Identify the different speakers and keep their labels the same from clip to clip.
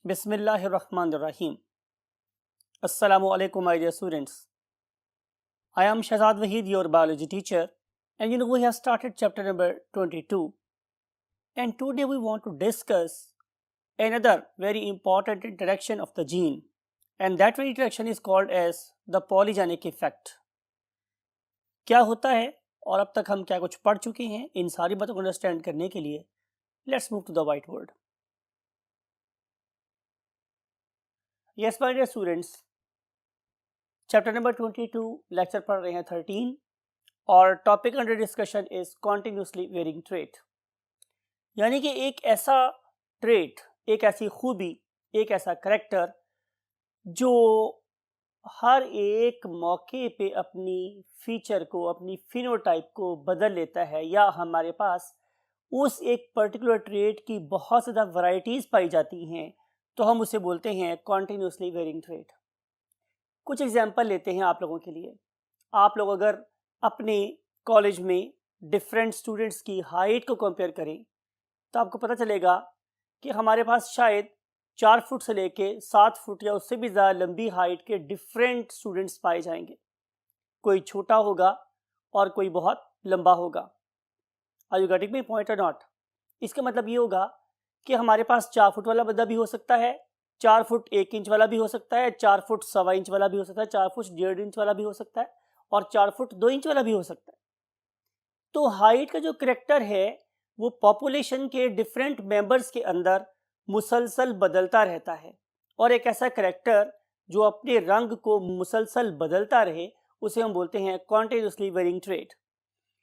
Speaker 1: Bismillahirrahmanirrahim. Assalamu alaikum, my dear students. I am Shahzad Wahid, your biology teacher, and we have started chapter number 22. And today we want to discuss another very important interaction of the gene, and that very interaction is called as the polygenic effect. क्या होता है और अब तक हम क्या कुछ पढ़ चुके हैं, इन सारी बातों को अंडरस्टैंड करने के लिए let's move to the whiteboard. Yes, my dear students, chapter number 22 lecture पढ़ रहे हैं 13 और topic under discussion is continuously varying trait. यानी कि एक ऐसा ट्रेट, एक ऐसी खूबी, एक ऐसा करेक्टर जो हर एक मौके पे अपनी फीचर को, अपनी फिनोटाइप को बदल लेता है, या हमारे पास उस एक पर्टिकुलर ट्रेट की बहुत ज़्यादा वैरायटीज़ पाई जाती हैं, तो हम उसे बोलते हैं कॉन्टिन्यूसली वेरिंग ट्रेट. कुछ एग्जाम्पल लेते हैं आप लोगों के लिए. आप लोग अगर अपने कॉलेज में डिफरेंट स्टूडेंट्स की हाइट को कंपेयर करें तो आपको पता चलेगा कि हमारे पास शायद 4 फुट से लेके 7 फुट या उससे भी ज़्यादा लंबी हाइट के डिफरेंट स्टूडेंट्स पाए जाएंगे. कोई छोटा होगा और कोई बहुत लंबा होगा. Are you getting my point और नॉट? इसका मतलब ये होगा कि हमारे पास 4 फुट वाला बंदा भी हो सकता है, 4 फुट 1 इंच वाला भी हो सकता है, 4 फुट 1.25 इंच वाला भी हो सकता है, 4 फुट 1.5 इंच वाला भी हो सकता है और 4 फुट 2 इंच वाला भी हो सकता है. तो हाइट का जो करेक्टर है वो पॉपुलेशन के डिफरेंट मेंबर्स के अंदर मुसलसल बदलता रहता है, और एक ऐसा करेक्टर जो अपने रंग को मुसलसल बदलता रहे उसे हम बोलते हैं कॉन्टिन्यूसली वेरिंग ट्रेट.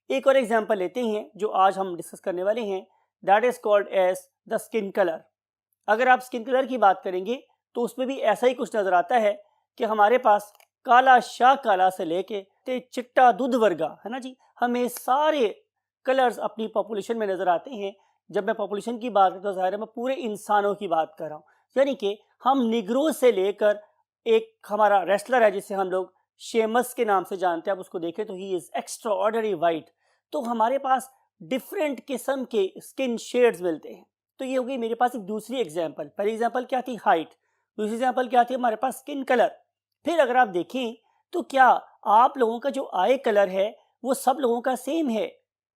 Speaker 1: एक और एग्जाम्पल लेते हैं जो आज हम डिस्कस करने वाले हैं, that is called as the skin colour. अगर आप स्किन कलर की बात करेंगे तो उसमें भी ऐसा ही कुछ नजर आता है कि हमारे पास काला शाह काला से लेके चिट्टा दूध वर्गा, है ना जी, हमें सारे कलर्स अपनी पॉपुलेशन में नजर आते हैं. जब मैं पॉपुलेशन की बात करता हूँ तो ज़ाहिर है मैं पूरे इंसानों की बात कर रहा हूँ. यानी कि हम निग्रो से लेकर एक हमारा रेसलर है जिसे हम लोग शेमस के नाम से जानते हैं, आप उसको देखें तो he is extra ordinary white. तो हमारे पास डिफरेंट किस्म के स्किन शेड्स मिलते हैं. तो ये होगी मेरे पास एक दूसरी एग्जाम्पल. पहली एग्जाम्पल क्या थी? हाइट. दूसरी एग्जाम्पल क्या थी? हमारे पास स्किन कलर. फिर अगर आप देखें तो क्या आप लोगों का जो आई कलर है वो सब लोगों का सेम है?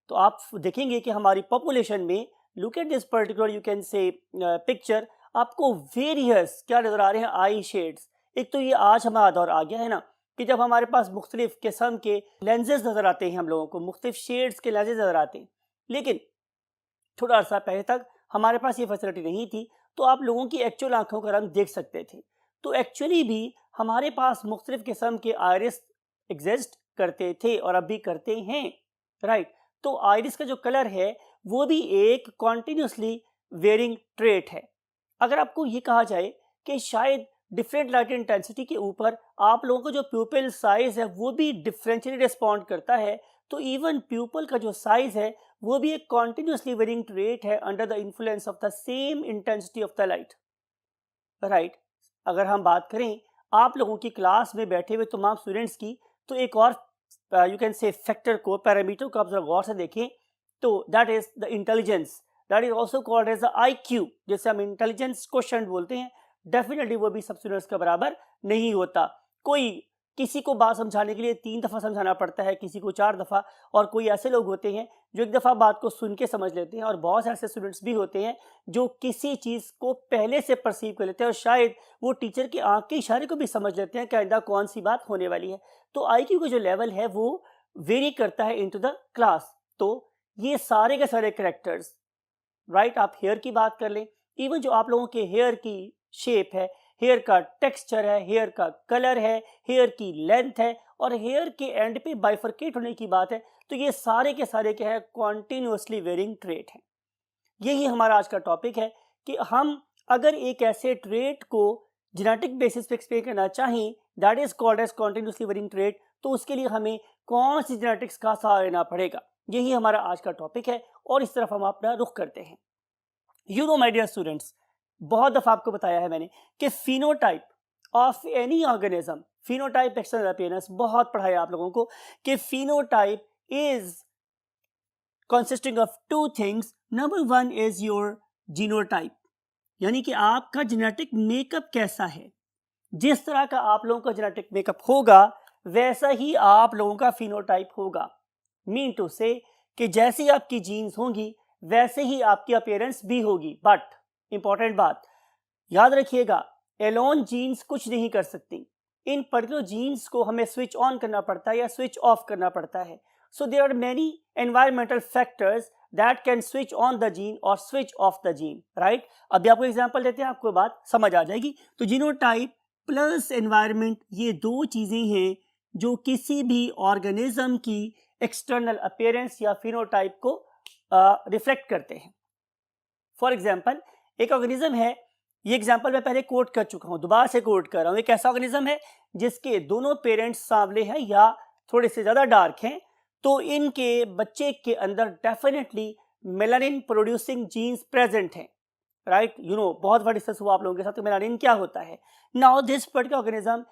Speaker 1: तो आप देखेंगे कि हमारी पॉपुलेशन में, look at this particular you can से पिक्चर, आपको वेरियस क्या नजर आ रहे हैं? आई शेड्स. एक तो ये आज हमारा दौर आ गया है ना कि जब हमारे पास मुख्तलिफ किस्म के लेंसेज नजर आते हैं, हम लोगों को मुख्तलिफ शेड्स के लेंसेज नजर आते हैं. लेकिन थोड़ा अर्सा पहले तक हमारे पास ये फैसिलिटी नहीं थी, तो आप लोगों की एक्चुअल आंखों का रंग देख सकते थे. तो एक्चुअली भी हमारे पास मुख्तलिफ किस्म के आयरिस एग्जिस्ट करते थे और अब भी करते हैं, राइट. तो आयरिस का जो कलर है वो भी एक कॉन्टिन्यूसली वेरिंग ट्रेट है. अगर आपको ये कहा जाए कि शायद डिफरेंट लाइट इंटेंसिटी के ऊपर आप लोगों का जो प्यूपिल साइज है वो भी डिफरेंशियली रिस्पॉन्ड करता है, तो इवन प्यूपल का जो साइज है वो भी एक कॉन्टिन्यूसली वेरिंग ट्रेट है under the influence of the same intensity of the light, right. अगर हम बात करें आप लोगों की क्लास में बैठे हुए तमाम स्टूडेंट्स की, तो एक और यू कैन से फैक्टर को, पैरामीटर को आप जरा गौर से देखें तो that is the intelligence. That is also called as the IQ, जैसे हम इंटेलिजेंस क्वेश्चन बोलते हैं. डेफिनेटली वो भी सब स्टूडेंट्स के बराबर नहीं होता. कोई किसी को बात समझाने के लिए 3 दफ़ा समझाना पड़ता है, किसी को 4 दफ़ा, और कोई ऐसे लोग होते हैं जो एक दफ़ा बात को सुन के समझ लेते हैं, और बहुत से ऐसे स्टूडेंट्स भी होते हैं जो किसी चीज़ को पहले से परसीव कर लेते हैं और शायद वो टीचर के आंख के इशारे को भी समझ लेते हैं कि आइंदा कौन सी बात होने वाली है. तो IQ का जो लेवल है वो वेरी करता है इनटू द क्लास. तो ये सारे के सारे करेक्टर्स, राइट. आप हेयर की बात कर लें, इवन जो आप लोगों के हेयर की शेप है, हेयर का टेक्सचर है, हेयर का कलर है, हेयर की लेंथ है, और हेयर के एंड पे बाइफरकेट होने की बात है, तो ये सारे के सारे क्या है? कॉन्टिन्यूसली वेरिंग ट्रेट है. यही हमारा आज का टॉपिक है कि हम अगर एक ऐसे ट्रेट को जेनेटिक बेसिस पे एक्सप्लेन करना चाहें, that is called as continuously varying trait, तो उसके लिए हमें कौन सी जेनेटिक्स का सहारा लेना पड़ेगा? यही हमारा आज का टॉपिक है और इस तरफ हम अपना रुख करते हैं. You know my dear students, बहुत दफा आपको बताया है मैंने कि phenotype of any organism, phenotype external appearance, बहुत पढ़ाया आप लोगों को कि phenotype is consisting of two things. Number one is your genotype. यानी कि आपका जेनेटिक मेकअप कैसा है, जिस तरह का आप लोगों का जेनेटिक मेकअप होगा वैसा ही आप लोगों का फिनोटाइप होगा। मीन टू से कि जैसी आपकी जीन्स होंगी वैसे ही आपकी अपीयरेंस भी होगी। बट इंपॉर्टेंट बात याद रखिएगा, एलोन जीन्स कुछ नहीं कर सकती। इन पर्टिकुलर जीन्स को हमें स्विच ऑन करना पड़ता है या स्विच ऑफ करना पड़ता है। So there are many environmental factors that can switch on the gene और switch off the gene, right. अभी आपको एग्जांपल देते हैं, आपको बात समझ आ जाएगी। तो जीनोटाइप प्लस एनवायरनमेंट, ये दो चीजें हैं जो किसी भी ऑर्गेनिज्म की एक्सटर्नल अपीयरेंस या फिनोटाइप को रिफ्लेक्ट करते हैं। फॉर एग्जाम्पल, एक ऑर्गेनिज्म है, ये एग्जाम्पल मैं पहले कोट कर चुका हूं, दोबारा से कोट कर रहा हूं। एक ऐसा ऑर्गेनिज्म है जिसके दोनों पेरेंट्स सांवले हैं या थोड़े से ज्यादा डार्क हैं, तो इनके बच्चे के अंदर definitely melanin producing genes present हैं, राइट। यू नो, बहुत बड़ा डिस्कस हुआ आप लोगों के साथ मेलानिन क्या होता है। Now this particular organism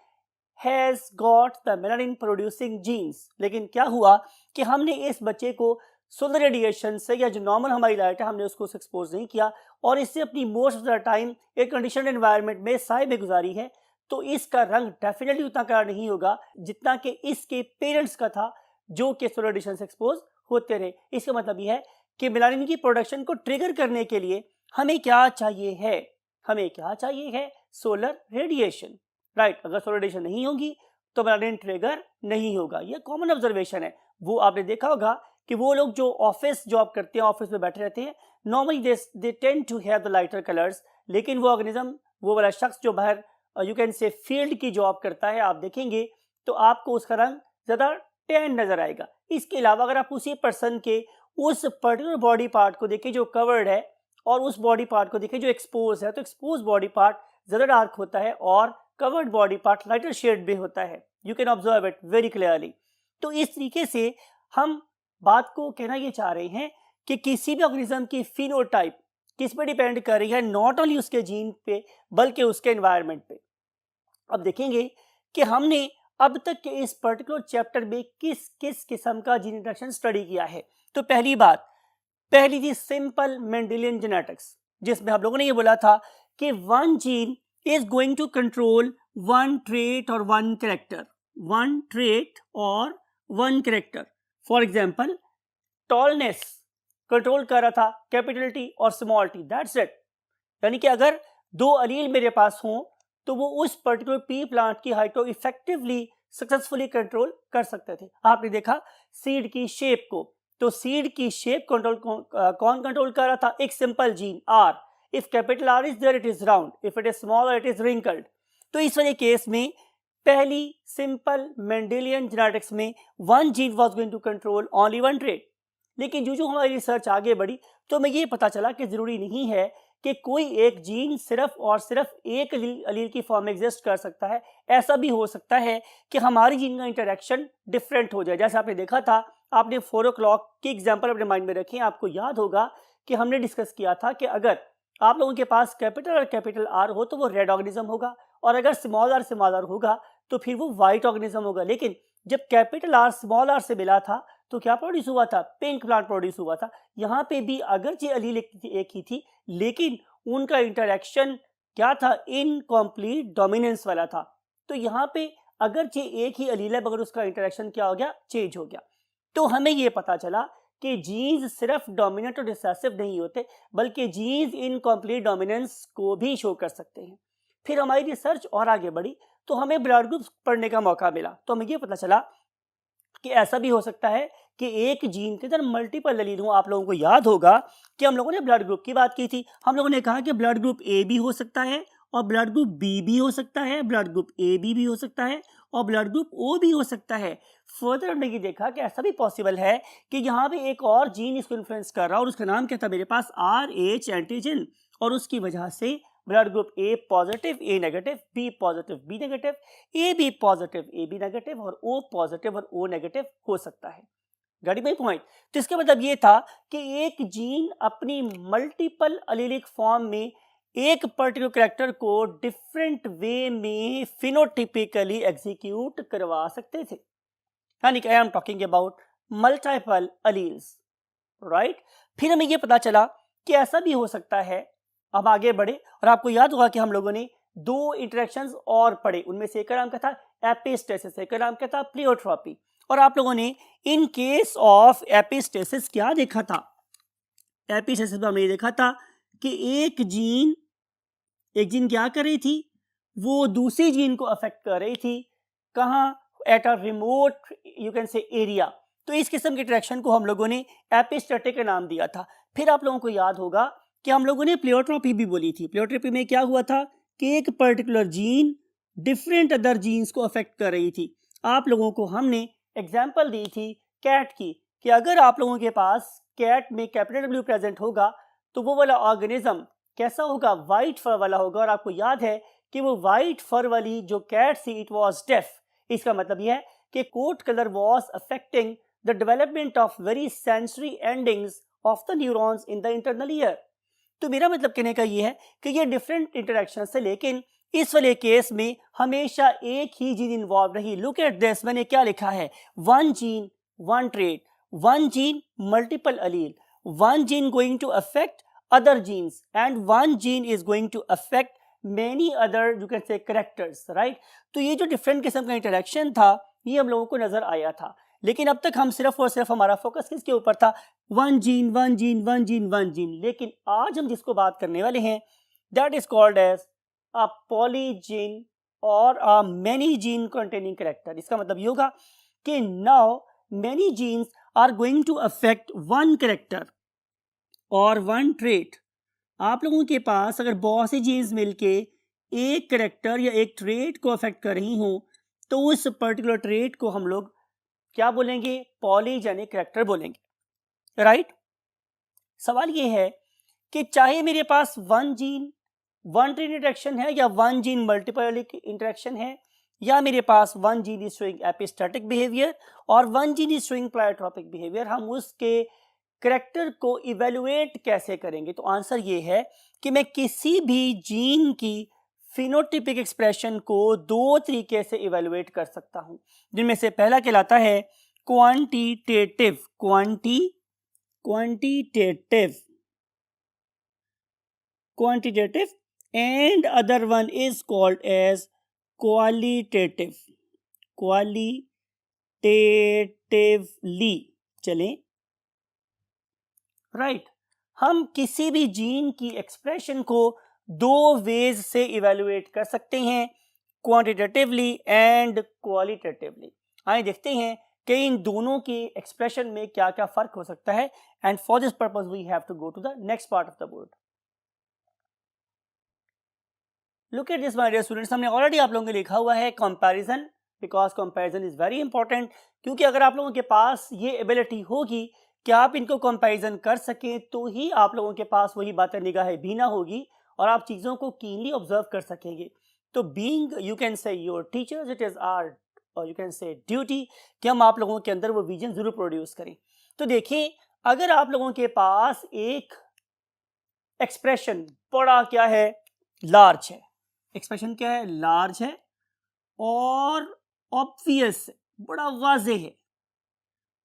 Speaker 1: has got the melanin producing genes, लेकिन क्या हुआ कि हमने इस बच्चे को सोलर रेडिएशन से या जो नॉर्मल हमारी लाइट है हमने उसको एक्सपोज नहीं किया और इससे अपनी मोस्ट ऑफ द टाइम एक कंडीशन एनवायरनमेंट में साए में गुजारी है, तो इसका रंग डेफिनेटली उतना कड़ा नहीं होगा जितना कि इसके पेरेंट्स का था जो कि सोलर रेडिएशन से एक्सपोज होते रहे। इसका मतलब यह है कि मेलानिन की प्रोडक्शन को ट्रिगर करने के लिए हमें क्या चाहिए है, हमें क्या चाहिए है, सोलर रेडिएशन, राइट। अगर सोलर रेडिएशन नहीं होगी तो मेलानिन ट्रिगर नहीं होगा। यह कॉमन ऑब्जर्वेशन है। वो आपने देखा होगा कि वो लोग जो ऑफिस जॉब करते हैं, ऑफिस में बैठे रहते हैं, normally they tend to have the lighter colours, लेकिन वो ऑर्गेनिज्म, वो वाला शख्स जो बाहर यू कैन से फील्ड की जॉब करता है, आप देखेंगे तो आपको उसका रंग ज्यादा टैन नजर आएगा। इसके अलावा अगर आप उसी पर्सन के उस पर्टिकुलर बॉडी पार्ट को देखें जो कवर्ड है और उस बॉडी पार्ट को देखें जो एक्सपोज है, तो एक्सपोज बॉडी पार्ट ज्यादा डार्क होता है और covered body part lighter shade में होता है। You can observe it very clearly. तो इस तरीके से हम बात को कहना ये चाह रहे हैं कि किसी भी ऑर्गेनिज्म की फिनोटाइप किस पे डिपेंड कर रही है, नॉट ओनली उसके जीन पे बल्कि उसके एनवायरनमेंट पे। अब देखेंगे कि हमने अब तक के इस पर्टिकुलर चैप्टर में किस किस किस्म का जीन इंटरेक्शन स्टडी किया है। तो पहली थी सिंपल मेंडेलियन जेनेटिक्स, जिसमें हम लोगों ने ये बोला था कि one gene is going to control one trait और वन कैरेक्टर, वन ट्रेट और one character. For example, tallness control कर रहा था कैपिटल टी और स्मॉल टी, दैट्स इट। यानी कि अगर दो अलील मेरे पास हों तो वो उस पर्टिकुलर पी प्लांट की हाइट को इफेक्टिवली सक्सेसफुली कंट्रोल कर सकते थे। आपने देखा सीड की शेप को, तो सीड की शेप कंट्रोल कौन कंट्रोल कर रहा था, एक simple gene R. If capital R is there it is round, if it is small it is wrinkled. तो इस वाले केस में पहली सिंपल मेंडेलियन जेनेटिक्स में one gene was going to control only one trait. लेकिन जो हमारी research आगे बढ़ी तो हमें ये पता चला कि जरूरी नहीं है कि कोई एक जीन सिर्फ और सिर्फ एक अलील की फॉर्म में एग्जिस्ट कर सकता है। ऐसा भी हो सकता है कि हमारी जीन का इंटरेक्शन डिफरेंट हो जाए। जैसे आपने देखा था, आपने 4 o'clock की एग्जाम्पल अपने माइंड में रखें, आपको याद होगा कि हमने डिस्कस किया था कि अगर आप लोगों के पास कैपिटल और कैपिटल आर हो तो वो रेड ऑर्गेनिज्म होगा, और अगर स्मॉल आर होगा तो फिर वो व्हाइट ऑर्गेनिज्म होगा। लेकिन जब कैपिटल आर स्मॉल आर से मिला था तो क्या प्रोड्यूस हुआ था, पिंक प्लांट प्रोड्यूस हुआ था। यहाँ पे भी अगरचे अलील एक ही थी लेकिन उनका इंटरेक्शन क्या था, इनकम्प्लीट डोमिनेंस वाला था। तो यहाँ पे अगरचे एक ही अलील है मगर उसका इंटरेक्शन क्या हो गया, चेंज हो गया। तो हमें ये पता चला कि जीन्स सिर्फ डोमिनेंट और रिसेसिव नहीं होते बल्कि जीन्स इनकम्प्लीट डोमिनेंस को भी शो कर सकते हैं। फिर हमारी रिसर्च और आगे बढ़ी तो हमें ब्लड ग्रुप्स पढ़ने का मौका मिला, तो हमें ये पता चला कि ऐसा भी हो सकता है कि एक जीन के अंदर मल्टीपल एलील हो। आप लोगों को याद होगा कि हम लोगों ने ब्लड ग्रुप की बात की थी। हम लोगों ने कहा कि ब्लड ग्रुप ए भी हो सकता है और ब्लड ग्रुप बी भी हो सकता है, ब्लड ग्रुप ए बी भी हो सकता है और ब्लड ग्रुप ओ भी हो सकता है। फर्दर हमने ये देखा कि ऐसा भी पॉसिबल है कि यहाँ पे एक और जीन इसको इन्फ्लुएंस कर रहा है और उसका नाम क्या था मेरे पास, RH एंटीजन, और उसकी वजह से blood group A positive A negative, B positive B negative, A B positive A B negative और ओ पॉजिटिव और ओ नेगेटिव हो सकता है। Got my point. तो इसका मतलब ये था कि एक जीन अपनी मल्टीपल अलीलिक फॉर्म में एक पर्टिकुलर कैरेक्टर को डिफरेंट वे में फिनोटिपिकली एग्जीक्यूट करवा सकते थे। यानी कि I am talking about multiple alleles, right. फिर हमें ये पता चला कि ऐसा भी हो सकता है अब आगे बढ़े और आपको याद होगा कि हम लोगों ने दो इंटरेक्शंस और पढ़े, उनमें से एक का नाम क्या था एपिस्टेसिस, एक का नाम क्या था प्लियोट्रॉपी। और आप लोगों ने इन केस ऑफ एपिस्टेसिस क्या देखा था, एपिस्टेसिस में हमने देखा था कि एक जीन क्या कर रही थी, वो दूसरी जीन को अफेक्ट कर रही थी, कहाँ, at a remote you can से एरिया। तो इस किस्म की इंटरेक्शन को हम लोगों ने एपिस्टेटिक का नाम दिया था। फिर आप लोगों को याद होगा कि हम लोगों ने प्लियोट्रॉपी भी बोली थी। प्लियोट्रॉपी में क्या हुआ था कि एक particular gene different other genes को अफेक्ट कर रही थी। आप लोगों को हमने एग्जाम्पल दी थी कैट की, कि अगर आप लोगों के पास कैट में कैपिटल डब्ल्यू प्रेजेंट होगा तो वो वाला ऑर्गेनिज्म कैसा होगा, वाइट फर वाला होगा। और आपको याद है कि वो वाइट फर वाली जो कैट थी इट वाज डेफ। इसका मतलब यह है कि coat colour was affecting the development of very sensory endings of the neurons in the internal ear. तो मेरा मतलब कहने का ये है कि ये डिफरेंट इंटरेक्शन है, लेकिन इस वाले केस में हमेशा एक ही जीन इन्वॉल्व रही। लुक एट दिस, मैंने क्या लिखा है, one gene one trait, one gene multiple allele, one gene going to affect other genes and one gene is going to affect many other you can say characters, right? तो ये जो different किस्म का interaction था ये हम लोगों को नजर आया था, लेकिन अब तक हम सिर्फ और सिर्फ हमारा फोकस किसके ऊपर था, one gene one gene one gene one gene. लेकिन आज हम जिसको बात करने वाले हैं that is called as a polygene और a many gene containing character. इसका मतलब ये होगा कि now many genes are going to affect one character और वन ट्रेट। आप लोगों के पास अगर बहुत सी जीन्स मिलके एक कैरेक्टर या एक ट्रेट को अफेक्ट कर रही हों तो उस पर्टिकुलर ट्रेट को हम लोग क्या बोलेंगे, पॉलीजेनिक कैरेक्टर बोलेंगे, राइट? सवाल ये है कि चाहे मेरे पास one gene one trait interaction है या वन जीन मल्टीपल इंटरेक्शन है, या मेरे पास one gene is showing epistatic behaviour और one gene is showing pleiotropic behaviour, हम उसके करेक्टर को इवेलुएट कैसे करेंगे? तो आंसर ये है कि मैं किसी भी जीन की फिनोटिपिक एक्सप्रेशन को दो तरीके से इवेलुएट कर सकता हूं, जिनमें से पहला कहलाता है quantitative, quantitative and other one is called as qualitatively. चलें, राइट? हम किसी भी जीन की एक्सप्रेशन को दो वेज से इवेलुएट कर सकते हैं, क्वांटिटेटिवली एंड क्वालिटेटिवली। आइए देखते हैं कि इन दोनों की एक्सप्रेशन में क्या क्या फर्क हो सकता है। And for this purpose we have to go to the next part of the board. Look at this my dear students, हमने ऑलरेडी आप लोगों को लिखा हुआ है comparison, because comparison is very important. क्योंकि अगर आप लोगों के पास ये एबिलिटी होगी कि आप इनको कंपैरिजन कर सकें तो ही आप लोगों के पास वही बातें निगाह बीना होगी और आप चीज़ों को कीनली ऑब्जर्व कर सकेंगे। तो being you can say your teachers, it is our और यू कैन से ड्यूटी कि हम आप लोगों के अंदर वो विजन जरूर प्रोड्यूस करें। तो देखिए, अगर आप लोगों के पास एक एक्सप्रेशन बड़ा क्या है, लार्ज है, एक्सप्रेशन क्या है, लार्ज है और ऑब्वियस है, बड़ा वाज़ेह है,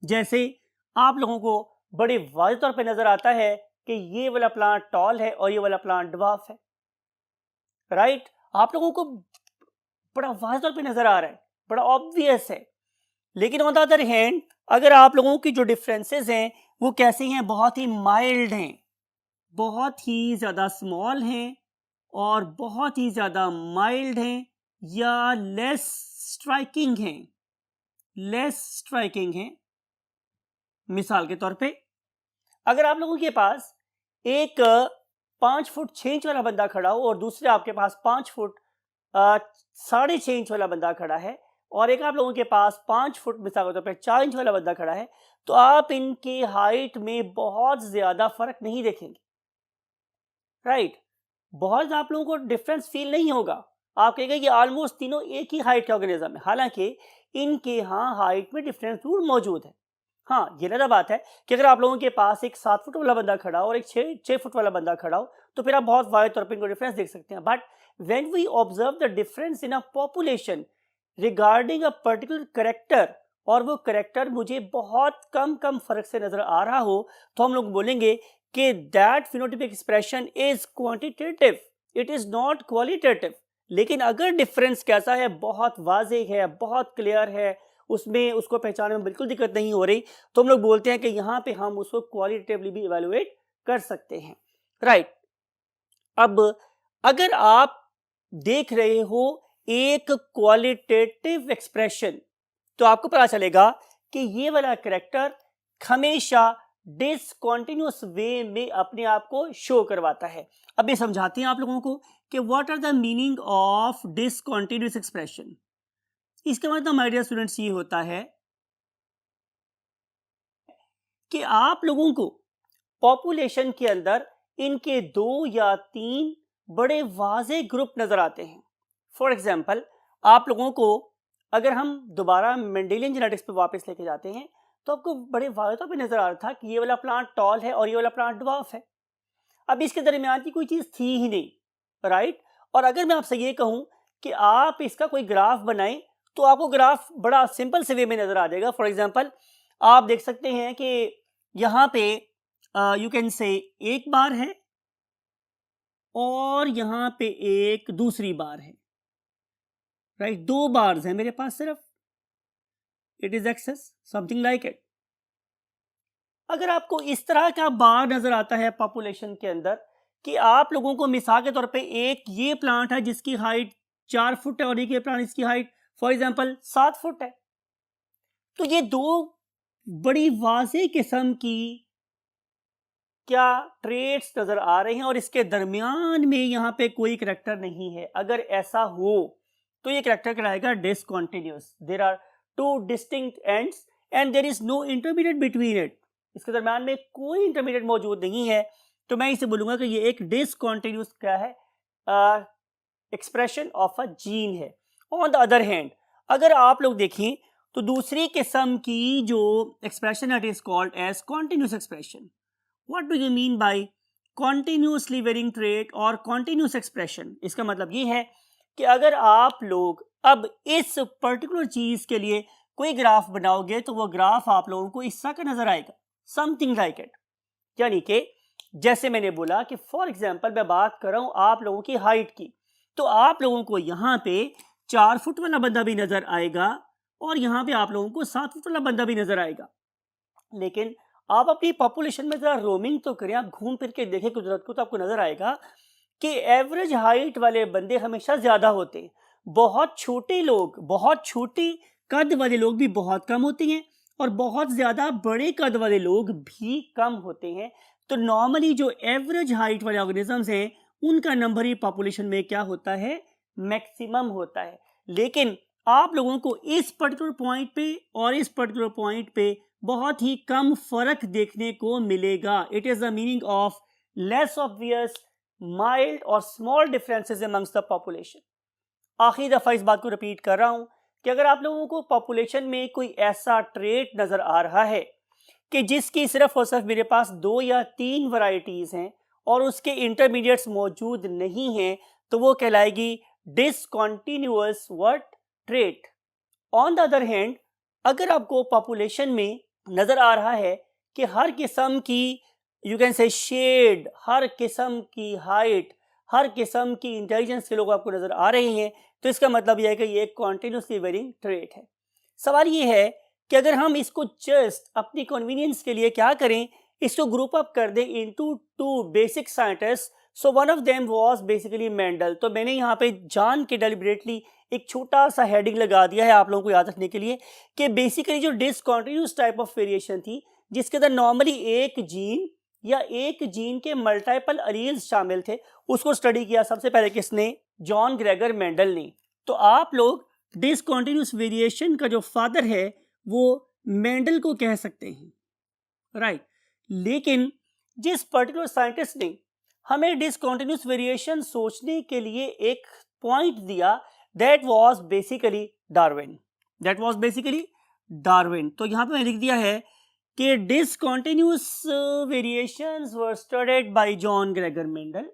Speaker 1: जैसे आप लोगों को बड़े वाज़ेह तौर पे नजर आता है कि ये वाला प्लांट टॉल है और ये वाला प्लांट ड्वार्फ है, राइट? आप लोगों को बड़ा वाज़ेह तौर पे नजर आ रहा है, बड़ा ऑब्वियस है। लेकिन ऑन द अदर हैंड अगर आप लोगों की जो डिफरेंसेस हैं वो कैसे हैं, बहुत ही माइल्ड हैं, बहुत ही ज़्यादा स्मॉल हैं और बहुत ही ज़्यादा माइल्ड हैं या लेस स्ट्राइकिंग हैं। मिसाल के तौर पे अगर आप लोगों के पास एक 5 फुट 6 इंच वाला बंदा खड़ा हो और दूसरे आपके पास 5 फुट 6.5 इंच वाला बंदा खड़ा है और एक आप लोगों के पास 5 फुट मिसाल के तौर पे 4 इंच वाला बंदा खड़ा है, तो आप इनकी हाइट में बहुत ज़्यादा फर्क नहीं देखेंगे, राइट? बहुत आप लोगों को डिफरेंस फील नहीं होगा। आप कहेंगे कि ऑलमोस्ट तीनों एक ही हाइट के ऑर्गेनिज्म है, हालांकि इनके यहाँ हाइट में डिफरेंस जरूर मौजूद है। हाँ, ये अलग बात है कि अगर आप लोगों के पास एक 7 फुट वाला बंदा खड़ा हो और एक 6 फुट वाला बंदा खड़ा हो तो फिर आप बहुत वाइड तौर पर इनको डिफरेंस देख सकते हैं। But when we observe the difference in a population regarding a particular character और वो करेक्टर मुझे बहुत कम फर्क से नजर आ रहा हो, तो हम लोग बोलेंगे कि that phenotypic expression is quantitative, it is not qualitative. लेकिन अगर डिफरेंस कैसा है, बहुत वाज़ेह है, बहुत क्लियर है, उसमें उसको पहचानने में बिल्कुल दिक्कत नहीं हो रही, तो हम लोग बोलते हैं कि यहाँ पे हम उसको क्वालिटेटिवली भी इवेलुएट कर सकते हैं, राइट। अब अगर आप देख रहे हो एक क्वालिटेटिव एक्सप्रेशन, तो आपको पता चलेगा कि ये वाला कैरेक्टर हमेशा डिसकंटिन्यूअस वे में अपने आप को शो करवाता है। अब ये समझाते हैं आप लोगों को कि what are the meaning of discontinuous expression. इसका मतलब माय डियर स्टूडेंट्स ये होता है कि आप लोगों को पॉपुलेशन के अंदर इनके 2 या 3 बड़े वाज़ेह ग्रुप नजर आते हैं। फॉर एग्जाम्पल, आप लोगों को अगर हम दोबारा मेंडेलियन जेनेटिक्स पे वापस लेके जाते हैं, तो आपको बड़े वाज़ेह तौर पे नजर आ रहा था कि ये वाला प्लांट टॉल है और ये वाला प्लांट ड्वार्फ है। अब इसके दरमियान की कोई चीज़ थी ही नहीं, राइट। और अगर मैं आपसे ये कहूँ कि आप इसका कोई ग्राफ बनाएं, तो आपको ग्राफ बड़ा सिंपल से वे में नजर आ जाएगा। फॉर एग्जाम्पल, आप देख सकते हैं कि यहाँ पे यू कैन से एक बार है और यहाँ पे एक दूसरी बार है, राइट। 2 बार्स हैं मेरे पास सिर्फ, it is access something like it. अगर आपको इस तरह का बार नजर आता है पॉपुलेशन के अंदर कि आप लोगों को मिसाल के तौर पे एक ये प्लांट है जिसकी हाइट 4 फुट है और एक ये प्लांट इसकी हाइट फॉर एग्जांपल 7 फुट है, तो ये 2 बड़ी वाज़ेह किस्म की क्या ट्रेट्स नजर आ रहे हैं और इसके दरमियान में यहाँ पे कोई करैक्टर नहीं है। अगर ऐसा हो तो ये करैक्टर कहलाएगा discontinuous. There are 2 distinct ends and there is no intermediate between it. इसके दरमियान में कोई इंटरमीडिएट मौजूद नहीं है, तो मैं इसे बोलूंगा कि ये एक डिसकंटिन्यूअस क्या है, एक्सप्रेशन ऑफ अ जीन है। ऑन द अदर हैंड, अगर आप लोग देखें तो दूसरी किस्म की जो expression it is called as continuous expression. What do you mean by continuously varying trait और कॉन्टिन्यूस एक्सप्रेशन? इसका मतलब ये है कि अगर आप लोग अब इस पर्टिकुलर चीज के लिए कोई ग्राफ बनाओगे, तो वो ग्राफ आप लोगों को इस तरह का नजर आएगा, समथिंग लाइक इट। यानी कि जैसे मैंने बोला कि फॉर एग्जाम्पल मैं बात कर रहा हूं आप लोगों की हाइट की, तो आप लोगों को यहाँ पे 4 फुट वाला बंदा भी नजर आएगा और यहाँ पे आप लोगों को 7 फुट वाला बंदा भी नजर आएगा। लेकिन आप अपनी पॉपुलेशन में जरा रोमिंग तो करें, आप घूम फिर के देखें कुदरत को, तो आपको नजर आएगा कि एवरेज हाइट वाले बंदे हमेशा ज्यादा होते हैं। बहुत छोटे लोग, बहुत छोटे कद वाले लोग भी बहुत कम होते हैं और बहुत ज्यादा बड़े कद वाले लोग भी कम होते हैं। तो नॉर्मली जो एवरेज हाइट वाले ऑर्गेनिजम्स हैं उनका नंबर ही पॉपुलेशन में क्या होता है, मैक्सिमम होता है। लेकिन आप लोगों को इस पर्टिकुलर पॉइंट पे और इस पर्टिकुलर पॉइंट पे बहुत ही कम फर्क देखने को मिलेगा। It is the meaning of less obvious, mild और small differences amongst the population. आखिरी दफा इस बात को रिपीट कर रहा हूं कि अगर आप लोगों को पॉपुलेशन में कोई ऐसा ट्रेट नजर आ रहा है कि जिसकी सिर्फ और सिर्फ मेरे पास 2 या 3 वैरायटीज हैं और उसके इंटरमीडिएट्स मौजूद नहीं हैं, तो वो कहलाएगी discontinuous what trait. On the other hand, अगर आपको पॉपुलेशन में नजर आ रहा है कि हर किस्म की यू कैन से शेड, हर किस्म की हाइट, हर किस्म की इंटेलिजेंस के लोग आपको नजर आ रहे हैं, तो इसका मतलब यह है कि ये एक कॉन्टिन्यूसली वेरिंग ट्रेट है। सवाल ये है कि अगर हम इसको जस्ट अपनी कन्वीनियंस के लिए क्या करें, इसको ग्रुप अप कर दें into 2 basic scientist. So one of them was basically Mendel. तो मैंने यहाँ पे जान के डेलिबरेटली एक छोटा सा हेडिंग लगा दिया है आप लोगों को याद रखने के लिए कि बेसिकली जो डिसकंटिन्यूअस टाइप ऑफ वेरिएशन थी, जिसके अंदर नॉर्मली एक जीन या एक जीन के मल्टीपल एलील्स शामिल थे, उसको स्टडी किया सबसे पहले किसने, जॉन ग्रेगर मेंडल ने। तो आप लोग डिसकंटिन्यूअस वेरिएशन का जो फादर है वो मेंडल को कह सकते हैं, राइट। लेकिन जिस पर्टिकुलर साइंटिस्ट ने हमें डिसकंटिन्यूअस वेरिएशन सोचने के लिए एक पॉइंट दिया, that was basically Darwin. That was basically Darwin. तो यहां पे मैंने लिख दिया है कि discontinuous variations were studied by John Gregor Mendel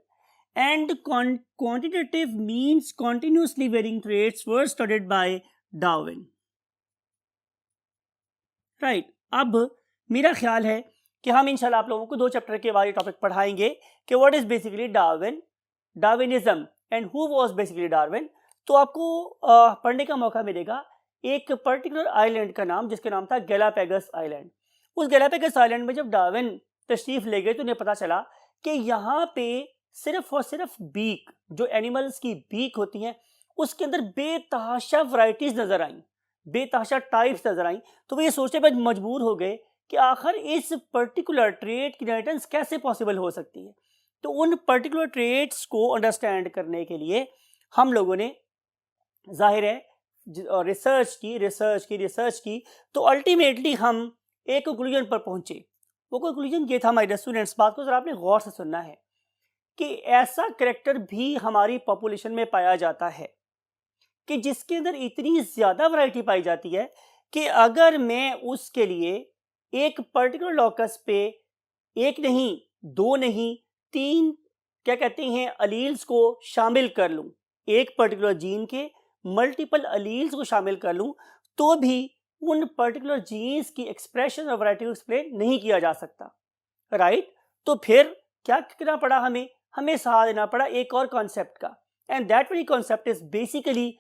Speaker 1: and quantitative means continuously varying traits were studied by Darwin. Right. अब मेरा ख्याल है कि हम इंशाल्लाह आप लोगों को 2 चैप्टर के बाद टॉपिक पढ़ाएंगे कि what is basically Darwinism and who was basically Darwin. तो आपको पढ़ने का मौका मिलेगा एक पर्टिकुलर आइलैंड का नाम, जिसका नाम था गैलापेगस आइलैंड। उस गैलापेगस आइलैंड में जब डार्विन तशरीफ ले गए तो उन्हें पता चला कि यहाँ पे सिर्फ और सिर्फ बीक, जो एनिमल्स की बीक होती हैं, उसके अंदर बेतहाशा वैरायटीज नजर आई, बेतहाशा टाइप्स नजर आई। तो वो ये सोचने पर मजबूर हो गए कि आखिर इस पर्टिकुलर ट्रेड की इनहेरिटेंस कैसे पॉसिबल हो सकती है। तो उन पर्टिकुलर ट्रेड्स को अंडरस्टैंड करने के लिए हम लोगों ने जाहिर है रिसर्च की तो अल्टीमेटली हम एक कंक्लूजन पर पहुंचे। वो कंक्लूजन ये था, माय स्टूडेंट्स, बात को जरा आपने गौर से सुनना है, कि ऐसा करैक्टर भी हमारी पॉपुलेशन में पाया जाता है कि जिसके अंदर इतनी ज्यादा वैरायटी पाई जाती है कि अगर मैं उसके लिए एक पर्टिकुलर लॉकस पे एक नहीं, दो नहीं, 3 क्या कहते हैं अलील्स को शामिल कर लूं, एक पर्टिकुलर जीन के मल्टीपल अलील्स को शामिल कर लूं, तो भी उन पर्टिकुलर जीन्स की एक्सप्रेशन और वैरायटी को एक्सप्लेन नहीं किया जा सकता, राइट। तो फिर क्या करना पड़ा, हमें सहारा देना पड़ा एक और कॉन्सेप्ट का, and that very concept is basically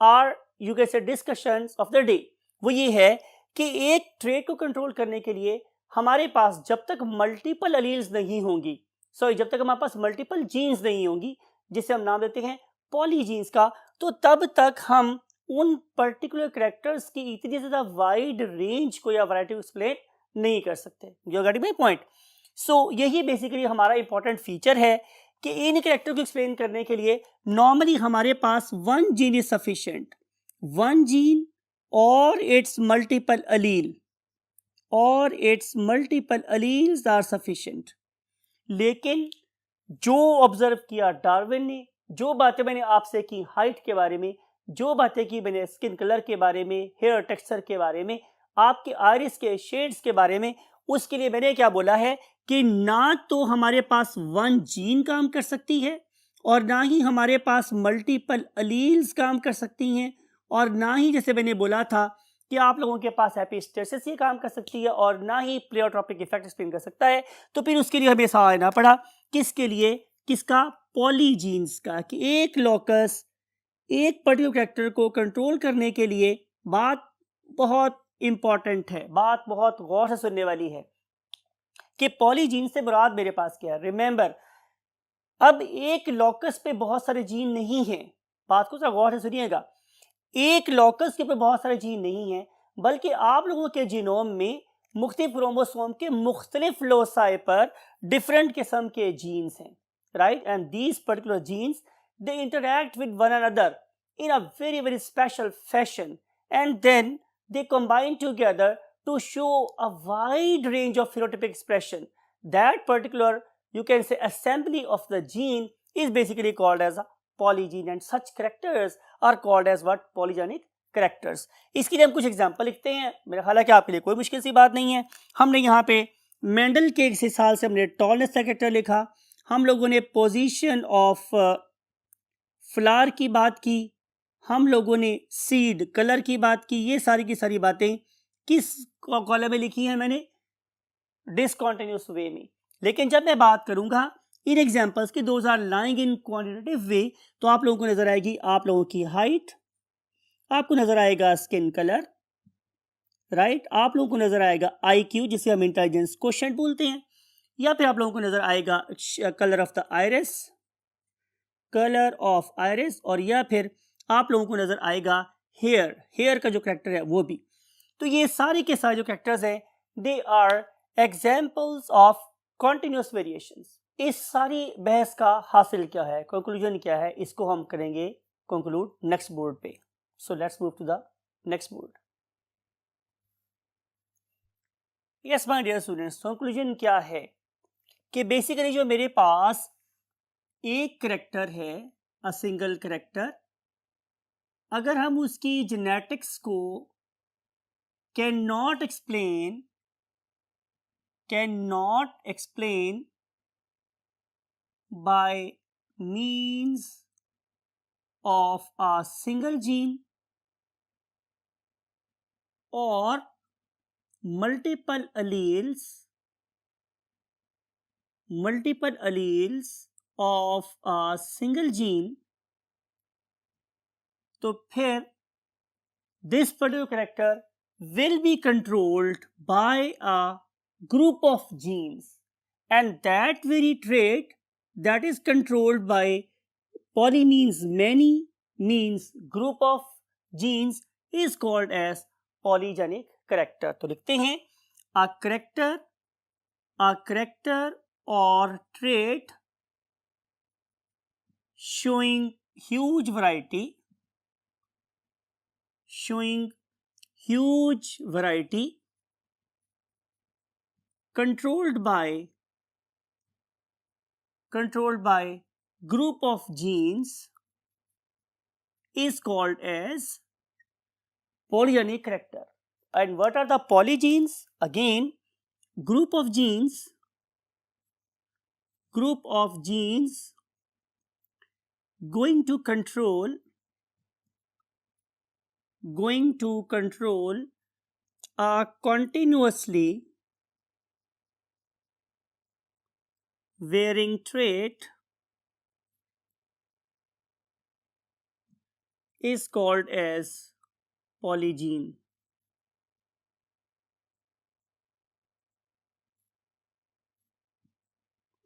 Speaker 1: are you can say discussions of the day. वो ये है कि एक ट्रेड को कंट्रोल करने के लिए हमारे पास जब तक मल्टीपल अलील्स नहीं होंगी, जब तक हमारे पास मल्टीपल जीन्स नहीं होंगी, जिसे हम नाम देते हैं पॉलीजीन्स का, तो तब तक हम उन पर्टिकुलर कैरेक्टर्स की इतनी ज्यादा वाइड रेंज को या वैरायटी को एक्सप्लेन नहीं कर सकते। You getting my point? So यही बेसिकली हमारा इंपॉर्टेंट फीचर है कि इन कैरेक्टर को एक्सप्लेन करने के लिए नॉर्मली हमारे पास one gene is sufficient, one gene और its multiple alleles are sufficient. लेकिन जो ऑब्जर्व किया डार्विन ने, जो बातें मैंने आपसे की हाइट के बारे में, जो बातें की मैंने स्किन कलर के बारे में, हेयर टेक्सचर के बारे में, आपके आइरिस के शेड्स के बारे में, उसके लिए मैंने क्या बोला है कि ना तो हमारे पास वन जीन काम कर सकती है और ना ही हमारे पास मल्टीपल अलील्स काम कर सकती हैं, और ना ही जैसे मैंने बोला था कि आप लोगों के पास एपिस्टेसिस ये काम कर सकती है, और ना ही प्लेयोट्रॉपिक इफेक्ट एक्सप्लेन कर सकता है। तो फिर उसके लिए हमें सहारा लेना पड़ा किसके लिए, किसका, पॉलीजीन्स का, कि एक लॉकस एक पर्टिकुलर कैरेक्टर को कंट्रोल करने के लिए बात बहुत इंपॉर्टेंट है, बात बहुत गौर से सुनने वाली है कि पॉलीजीन से मुराद मेरे पास क्या है। रिमेंबर, अब एक लॉकस पे बहुत सारे जीन नहीं हैं, बात को जरा गौर से सुनिएगा, एक लॉकस के पे बहुत सारे जीन नहीं हैं, बल्कि आप लोगों के जीनोम में मुख्तलिफ क्रोमोसोम के मुख्तलिफ लोसाई पर डिफरेंट किस्म के जीन्स हैं, right. And these particular genes they interact with one another in a very special fashion, and then they combine together to show a wide range of phenotypic expression. That particular, you can say, assembly of the gene is basically called as a polygene, and such characters are called as what, polygenic characters. इसके लिए हम कुछ example लिखते हैं, मेरा ख्याल है कि आपके लिए कोई मुश्किल सी बात नहीं है। हमने यहाँ पे मेंडल के हिसाब से हमने टॉलनेस का कैरेक्टर लिखा, हम लोगों ने पोजीशन ऑफ फ्लावर की बात की, हम लोगों ने सीड कलर की बात की। ये सारी की सारी बातें किस कॉलम में लिखी हैं मैंने, डिसकंटिन्यूअस वे में। लेकिन जब मैं बात करूंगा इन एग्जांपल्स की, those are lying in quantitative way, तो आप लोगों को नजर आएगी आप लोगों की हाइट, आपको नजर आएगा स्किन कलर, राइट, आप लोगों को नजर आएगा IQ जिसे हम इंटेलिजेंस क्वोशिएंट बोलते हैं, या फिर आप लोगों को नजर आएगा कलर ऑफ द आइरिस, और या फिर आप लोगों को नजर आएगा हेयर का जो कैरेक्टर है वो भी। तो ये सारे के सारे जो कैरेक्टर्स हैं, they are examples of continuous variations. इस सारी बहस का हासिल क्या है, कंक्लूजन क्या है, इसको हम करेंगे कंक्लूड नेक्स्ट बोर्ड पे। So let's move to the next board. Yes my dear students, conclusion क्या है कि बेसिकली जो मेरे पास एक कैरेक्टर है, अ सिंगल कैरेक्टर, अगर हम उसकी जेनेटिक्स को can not explain by means of a single gene और multiple alleles, multiple alleles of a single gene, तो फिर this particular character will be controlled by a group of genes, and that very trait that is controlled by poly means many means group of genes is called as polygenic character. तो लिखते हैं a character or trait showing huge variety controlled by group of genes is called as polygenic character. And what are the polygenes? Again, group of genes going to control a continuously varying trait is called as polygene.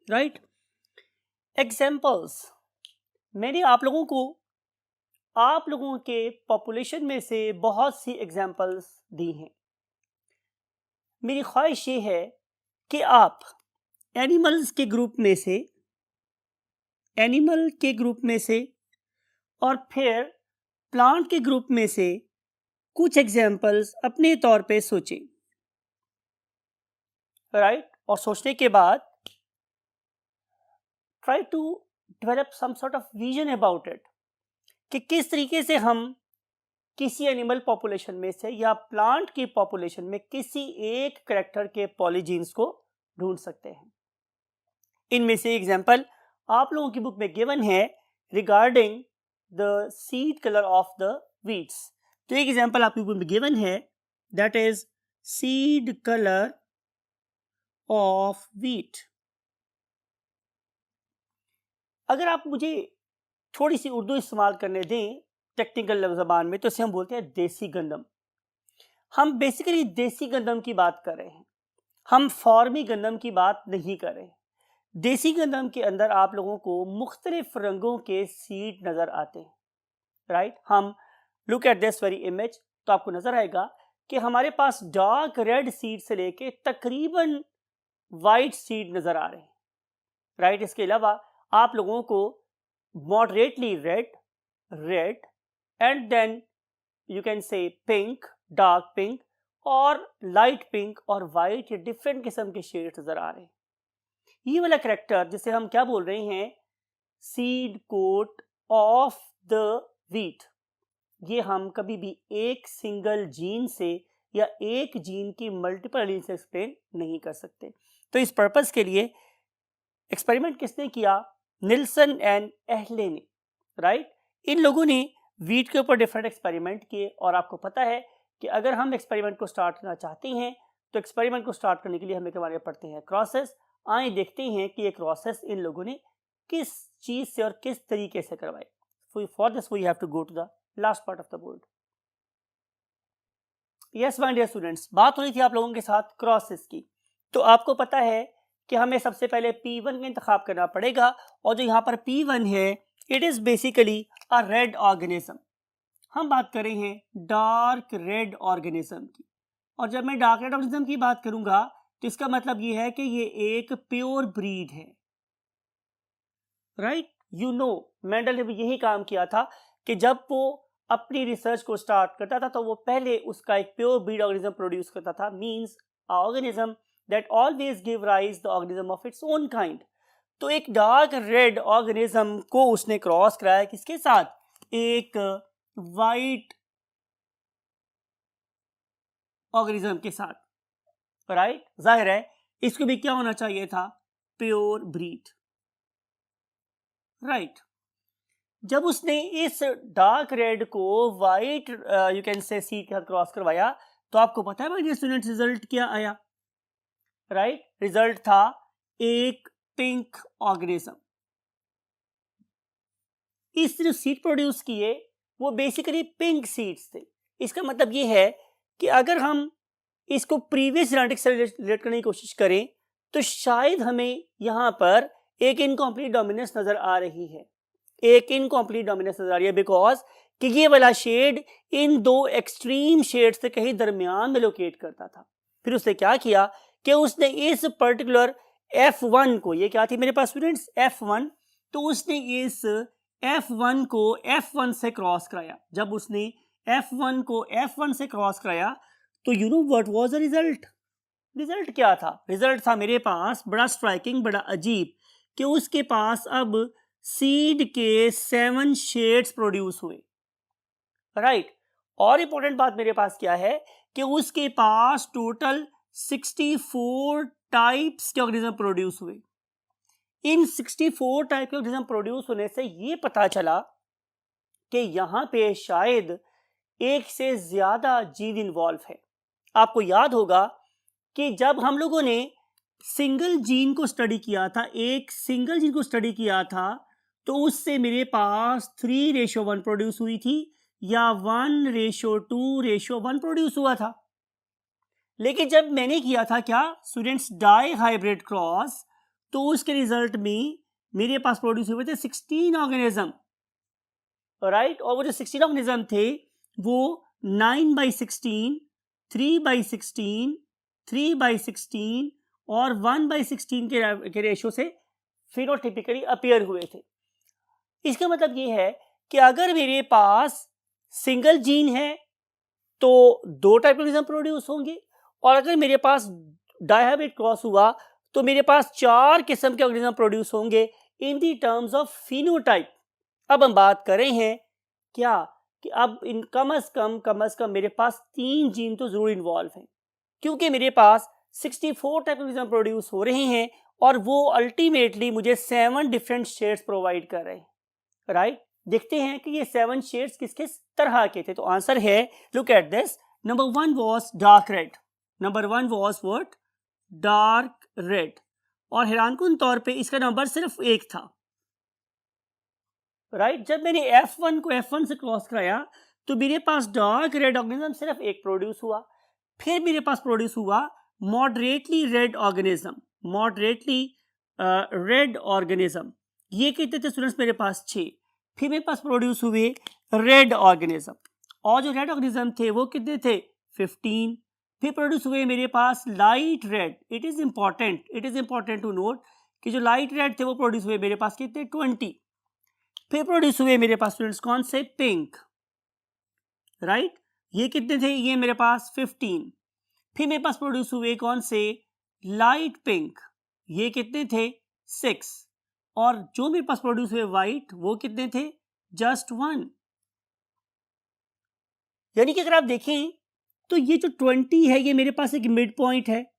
Speaker 1: Right? Examples. मैंने आप लोगों के population में से बहुत सी examples दी हैं. मेरी ख्वाहिश ये है कि आप एनिमल के ग्रुप में से और फिर प्लांट के ग्रुप में से कुछ एग्जाम्पल्स अपने तौर पे सोचें. राइट? और सोचने के बाद try to develop some sort of vision about it कि किस तरीके से हम किसी एनिमल पॉपुलेशन में से या प्लांट की पॉपुलेशन में किसी एक कैरेक्टर के पॉलीजीन्स को ढूंढ सकते हैं. इनमें से एग्जाम्पल आप लोगों की बुक में गिवन है regarding the seed colour of the weeds. तो एक एग्जाम्पल आपकी बुक में गिवन है, that is seed colour of wheat. अगर आप मुझे थोड़ी सी उर्दू इस्तेमाल करने दें टेक्निकल ज़बान में, तो इसे हम बोलते हैं देसी गंदम. हम बेसिकली देसी गंदम की बात कर रहे हैं, हम फॉर्मी गंदम की बात नहीं कर रहे. देसी गंदम के अंदर आप लोगों को मुख्तलिफ रंगों के सीड नज़र आते हैं. राइट? हम look at this very image, तो आपको नज़र आएगा कि हमारे पास डार्क रेड सीड से लेके तकरीबन वाइट सीड नज़र आ रहे हैं. राइट? इसके अलावा आप लोगों को moderately red and then you can say pink, dark pink और लाइट पिंक और वाइट, ये डिफरेंट किस्म के शेड्स नज़र आ रहे हैं. ये वाला कैरेक्टर जिसे हम क्या बोल रहे हैं, seed coat of the wheat, ये हम कभी भी एक सिंगल जीन से या एक जीन की मल्टीपल एलील से एक्सप्लेन नहीं कर सकते. तो इस पर्पस के लिए एक्सपेरिमेंट किसने किया? निल्सन एंड एहले ने. राइट? इन लोगों ने वीट के ऊपर डिफरेंट एक्सपेरिमेंट किए, और आपको पता है कि अगर हम एक्सपेरिमेंट को स्टार्ट करना चाहते हैं तो एक्सपेरिमेंट को स्टार्ट करने के लिए हमें क्या पड़ते हैं? क्रॉसेस. आइए देखते हैं कि ये क्रॉसेस इन लोगों ने किस चीज से और किस तरीके से करवाए. For this we have to go to the last part of the board. Yes my dear students, बात हो रही थी आप लोगों के साथ क्रॉसेस की. तो आपको पता है कि हमें सबसे पहले P1 का इंतखाब करना पड़ेगा, और जो यहाँ पर P1 है it is basically a red organism. हम बात कर रहे हैं डार्क रेड ऑर्गेनिज्म की, और जब मैं डार्क रेड ऑर्गेनिज्म की बात करूंगा तो इसका मतलब ये है कि ये एक प्योर ब्रीड है. राइट? यू नो, मेंडल ने भी यही काम किया था कि जब वो अपनी रिसर्च को स्टार्ट करता था तो वो पहले उसका एक प्योर ब्रीड ऑर्गेनिज्म प्रोड्यूस करता था, means organism that always give rise the organism of its own kind. तो एक डार्क रेड ऑर्गेनिज्म को उसने क्रॉस कराया किसके साथ? एक वाइट ऑर्गेनिज्म के साथ. राइट? जाहिर है इसको भी क्या होना चाहिए था? Pure breed. राइट? जब उसने इस डार्क रेड को वाइट यू कैन से सीड के साथ क्रॉस करवाया, तो आपको पता है भाई स्टूडेंट रिजल्ट क्या आया? राइट? रिजल्ट था एक पिंक ऑर्गेनिज्म। इस जो सीड प्रोड्यूस किए वो बेसिकली पिंक सीड्स थे। इसका मतलब ये है कि अगर हम इसको प्रीवियस जेनेटिक्स से रिलेट करने की कोशिश करें तो शायद हमें यहाँ पर एक इनकम्प्लीट डोमिनेंस नजर आ रही है, एक इनकम्प्लीट डोमिनेंस नजर आ रही है, बिकॉज कि ये वाला शेड इन दो एक्सट्रीम शेड से कहीं दरमियान में लोकेट करता था। फिर उसने क्या किया कि उसने इस पर्टिकुलर F1 को, ये क्या थी मेरे पास स्टूडेंट्स F1, तो उसने इस F1 को F1 से क्रॉस कराया। जब उसने F1 को F1 से क्रॉस कराया तो you know what was the result? Result क्या था? रिजल्ट था मेरे पास बड़ा स्ट्राइकिंग, बड़ा अजीब, कि उसके पास अब सीड के 7 शेड्स प्रोड्यूस हुए, राइट। और इंपॉर्टेंट बात मेरे पास क्या है कि उसके पास टोटल 64 टाइप्स के ऑर्गेनिज्म प्रोड्यूस हुए। इन 64 टाइप के ऑर्गेनिज्म प्रोड्यूस होने से ये पता चला कि यहां पे शायद एक से ज्यादा जीन इन्वॉल्व है। आपको याद होगा कि जब हम लोगों ने सिंगल जीन को स्टडी किया था, एक सिंगल जीन को स्टडी किया था, तो उससे मेरे पास 3:1 प्रोड्यूस हुई थी या 1:2:1 प्रोड्यूस हुआ था। लेकिन जब मैंने किया था क्या स्टूडेंट्स, डाई हाइब्रिड क्रॉस, तो उसके रिजल्ट में मेरे पास प्रोड्यूस हुए थे 16 ऑर्गेनिज्म, राइट। और वो जो 16 ऑर्गेनिज्म थे वो 9/16, 3/16, 3/16 और 1/16 के रेशो से फिनोटिपिकली अपीयर हुए थे। इसका मतलब ये है कि अगर मेरे पास सिंगल जीन है तो 2 टाइप ऑर्गेनिज्म प्रोड्यूस होंगे, और अगर मेरे पास डायहाइब्रिड क्रॉस हुआ तो मेरे पास 4 किस्म के ऑर्गेनिज्म प्रोड्यूस होंगे इन दी टर्म्स ऑफ फिनोटाइप। अब हम बात कर रहे हैं क्या कि अब इन कम अज कम मेरे पास 3 जीन तो जरूर इन्वॉल्व हैं, क्योंकि मेरे पास 64 टाइप ऑर्गेनिज्म प्रोड्यूस हो रहे हैं और वो अल्टीमेटली मुझे 7 डिफरेंट शेड्स प्रोवाइड कर रहे हैं, राइट। देखते हैं कि ये 7 शेड्स किस किस तरह के थे। तो आंसर है, look at this, number 1 was dark red, number 1 was what, dark red. और हैरानकुन तौर पे इसका नंबर सिर्फ 1 था, राइट। जब मैंने F1 को F1 से क्रॉस कराया तो मेरे पास डार्क रेड ऑर्गेनिज्म सिर्फ 1 प्रोड्यूस हुआ। फिर मेरे पास प्रोड्यूस हुआ moderately red organism, moderately red organism, ये कितने थे स्टूडेंट्स मेरे पास 6। फिर मेरे पास प्रोड्यूस हुए रेड ऑर्गेनिज्म, और जो रेड ऑर्गेनिज्म थे वो कितने थे 15। फिर प्रोड्यूस हुए मेरे पास light red, it is important to note कि जो लाइट रेड थे वो प्रोड्यूस हुए मेरे पास कितने 20। फिर प्रोड्यूस हुए मेरे पास स्टूडेंट्स कौन से, पिंक, राइट, ये कितने थे, ये मेरे पास 15। फिर मेरे पास प्रोड्यूस हुए कौन से, लाइट पिंक, ये कितने थे 6। और जो मेरे पास प्रोड्यूस हुए वाइट वो कितने थे, जस्ट 1। यानी कि अगर आप देखें तो ये जो 20 है ये मेरे पास एक मिड पॉइंट है,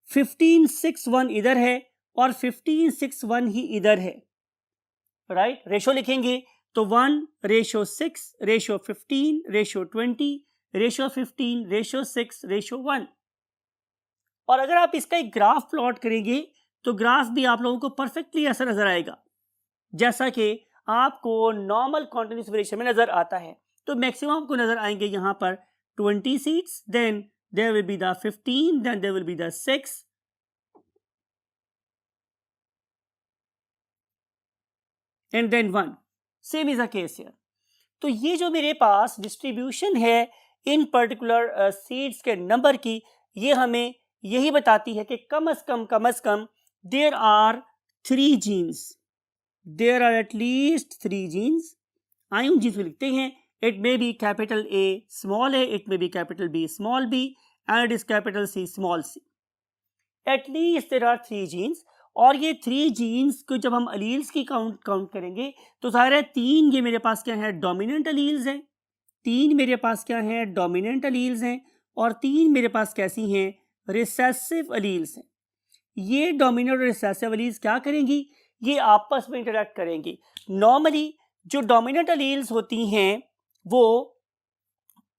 Speaker 1: 15, 6, 1 इधर है और 15, 6, 1 ही इधर है, राइट। रेशो लिखेंगे तो 1:15:15:20:15:6:1। और अगर आप इसका एक ग्राफ प्लॉट करेंगे तो ग्राफ भी आप लोगों को परफेक्टली ऐसा नजर आएगा जैसा कि आपको नॉर्मल कॉन्टिन्यूस वेरिएशन में नजर आता है। तो मैक्सिमम आपको नजर आएंगे यहाँ पर 20 seats, then there will be the 15, then there will be the 6 and then 1। Same is the case here. तो ये जो मेरे पास डिस्ट्रीब्यूशन है इन पर्टिकुलर सीड्स के नंबर की, ये हमें यही बताती है कि कम अज कम there are 3 genes, there are at least 3 genes. आइए उन जीन्स को लिखते हैं। It may be capital A small a, it may be capital B small b, and it is capital C small c। At least there are 3 genes, और ये 3 jeans को जब हम अलील्स की काउंट करेंगे तो जाहिर है 3 ये मेरे पास क्या है, डोमिनेंट अलील्स हैं, 3 मेरे पास क्या है, डोमिनेंट अलील्स हैं, और 3 मेरे पास कैसी हैं, रिसेसिव अलील्स हैं। ये डोमिनेंट और रिसेसिव अलील्स क्या करेंगी, ये आपस में इंटरेक्ट करेंगी। नॉर्मली जो डोमिनेंट अलील्स होती हैं वो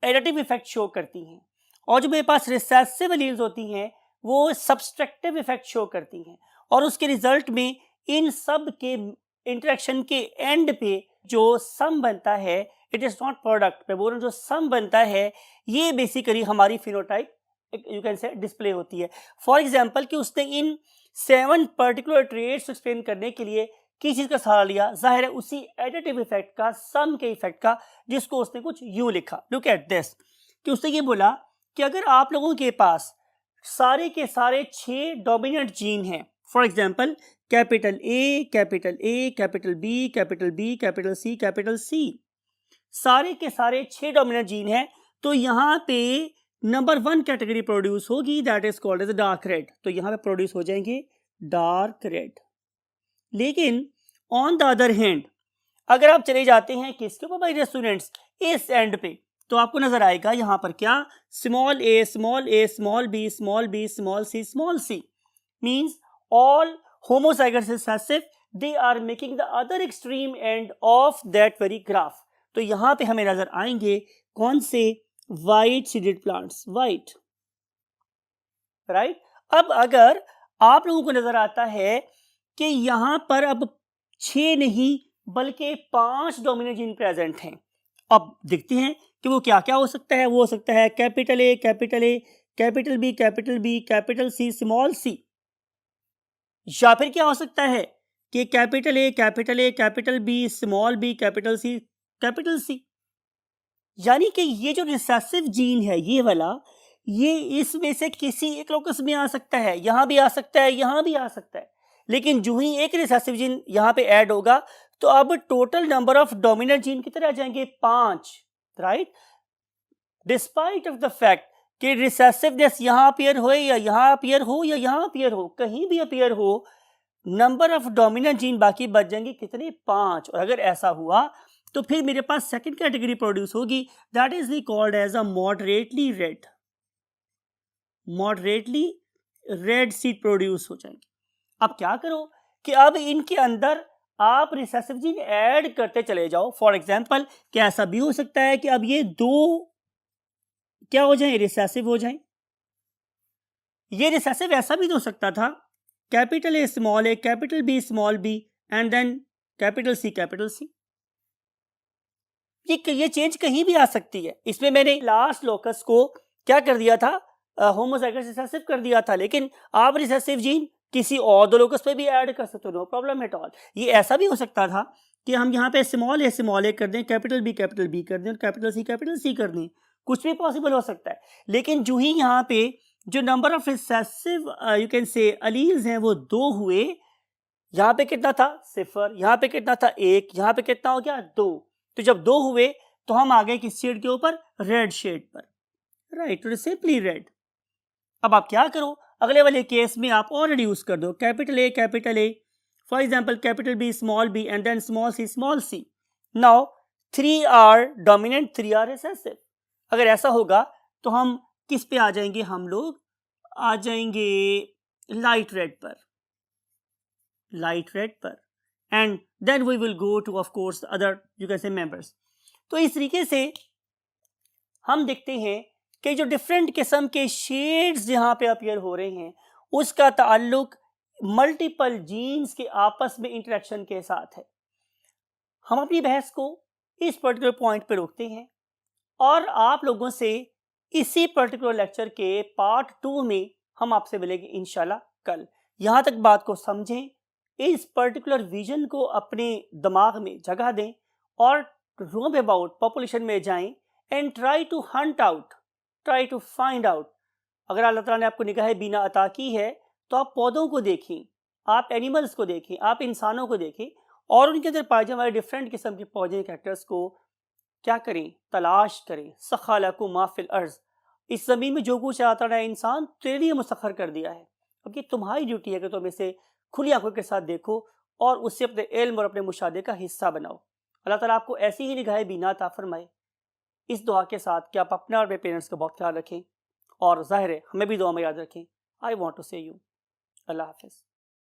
Speaker 1: एडिटिव इफेक्ट शो करती हैं, और जो मेरे पास रिसेसिव अलील्स होती हैं वो सब्सट्रैक्टिव इफेक्ट शो करती हैं। और उसके रिजल्ट में इन सब के इंटरेक्शन के एंड पे जो सम बनता है, इट इज नॉट प्रोडक्ट, मैं बोल रहा हूँ जो सम बनता है ये बेसिकली हमारी फिनोटाइप यू कैन से डिस्प्ले होती है। फॉर एग्जाम्पल कि उसने इन 7 पर्टिकुलर ट्रेड्स एक्सप्लेन करने के लिए किस चीज का सहारा लिया, जाहिर है उसी एडिटिव इफेक्ट का, सम के इफेक्ट का, जिसको उसने कुछ यूं लिखा। लुक एट दिस कि उसने ये बोला कि अगर आप लोगों के पास सारे के सारे 6 डोमिनेंट जीन हैं, for example capital A, capital A, capital B, capital B, capital C, capital C, सारे के सारे 6 डोमिनेंट जीन हैं, तो यहाँ पे नंबर 1 कैटेगरी प्रोड्यूस होगी, that is called as dark red. तो यहाँ पे प्रोड्यूस हो जाएंगे डार्क रेड। लेकिन ऑन द अदर हैंड अगर आप चले जाते हैं किसके ऊपर भाई स्टूडेंट्स, इस एंड पे, तो आपको नजर आएगा यहाँ पर क्या, small A, small A, small B, small B, small C, small C, means all homozygous recessive, they are making the other extreme end of that very graph। तो यहाँ पे हमें नजर आएंगे कौन से, white seeded plants, white, right. अब अगर आप लोगों को नजर आता है कि यहाँ पर अब 6 नहीं बल्कि 5 डोमिनेंट जीन प्रेजेंट हैं, अब देखते हैं कि वो क्या क्या हो सकता है। वो हो सकता है capital A, capital A, capital B, capital B, capital C, small C, या फिर क्या हो सकता है कि capital A, capital A, capital B, small B, capital C, capital C. यानी कि ये जो रिसेसिव जीन है ये वाला, ये इसमें से किसी एक लोकस में आ सकता है, यहां भी आ सकता है, यहां भी आ सकता है, लेकिन जो ही एक रिसेसिव जीन यहां पे ऐड होगा तो अब total number of dominant gene कितने आ जाएंगे, 5, right. Despite of the fact कि रिसेसिवनेस यहां अपीयर हो या यहां अपीयर हो या यहां अपीयर हो, कहीं भी अपीयर हो, नंबर ऑफ डोमिनेंट जीन बाकी बच जाएंगे कितने, 5। और अगर ऐसा हुआ तो फिर मेरे पास सेकंड कैटेगरी प्रोड्यूस होगी, that is called as a moderately red, moderately red seed produce हो जाएंगे। अब क्या करो कि अब इनके अंदर आप रिसेसिव जीन ऐड करते चले जाओ। फॉर एग्जांपल क्या ऐसा भी हो सकता है कि अब ये 2 क्या हो जाए, रिसेसिव हो जाए। ये रिसेसिव ऐसा भी हो सकता था capital A, small A, capital B, small B, and then capital C, capital C. ये चेंज कहीं भी आ सकती है। इसमें मैंने लास्ट लोकस को क्या कर दिया था, होमोजाइगस रिसेसिव कर दिया था, लेकिन आप रिसेसिव जीन किसी और 2 लोकस पे भी ऐड कर सकते हो, नो प्रॉब्लम एट ऑल। ये ऐसा भी हो सकता था कि हम यहाँ पे स्मॉल ए कर दें, कैपिटल बी कर दें, कैपिटल सी कर दें, कुछ भी पॉसिबल हो सकता है। लेकिन जो ही यहाँ पे जो number of recessive you can से अलील्स हैं वो 2 हुए, यहाँ पे कितना था 0, यहाँ पे कितना था 1, यहाँ पे कितना हो गया 2। तो जब 2 हुए तो हम आ गए किस शेड के ऊपर, रेड शेड पर, राइट, तो सिंपली रेड। अब आप क्या करो, अगले वाले केस में आप और रिड्यूस कर दो, capital A, for example capital B, small B, and then small C. Now 3 are dominant, 3 are recessive. अगर ऐसा होगा तो हम किस पे आ जाएंगे, हम लोग आ जाएंगे लाइट रेड पर, and then we will go to of course other you can say members. तो इस तरीके से हम देखते हैं कि जो डिफरेंट किस्म के शेड्स यहाँ पे अपीयर हो रहे हैं उसका ताल्लुक मल्टीपल जीन्स के आपस में इंटरेक्शन के साथ है। हम अपनी बहस को इस पर्टिकुलर पॉइंट पे रोकते हैं और आप लोगों से इसी पर्टिकुलर लेक्चर के पार्ट 2 में हम आपसे मिलेंगे इंशाल्लाह कल। यहाँ तक बात को समझें, इस पर्टिकुलर विजन को अपने दिमाग में जगह दें और रोम अबाउट पॉपुलेशन में जाएं and try to hunt out, try to find out. अगर अल्लाह ताला ने आपको निगाह बीना अता की है तो आप पौधों को देखें, आप एनिमल्स को देखें, आप इंसानों को देखें और उनके अंदर पाए जाने वाले डिफरेंट किस्म के पौधे कैरेक्टर्स को क्या करें, तलाश करें। सखलकुम मा फिल अर्ज़, इस ज़मीन में जो कुछ आता है इंसान तेरे लिए मुसख्खर कर दिया है। अब ये तुम्हारी ड्यूटी है कि तुम इसे खुली आंखों के साथ देखो और उससे अपने इल्म और अपने मुशाहदे का हिस्सा बनाओ। अल्लाह ताला आपको ऐसी ही निगाह बीना अता फरमाए। इस दुआ के साथ कि आप अपने और अपने पेरेंट्स का बहुत ख्याल रखें और ज़ाहिर है हमें भी दुआ में याद रखें। आई वॉन्ट टू से यू, अल्लाह हाफिज़।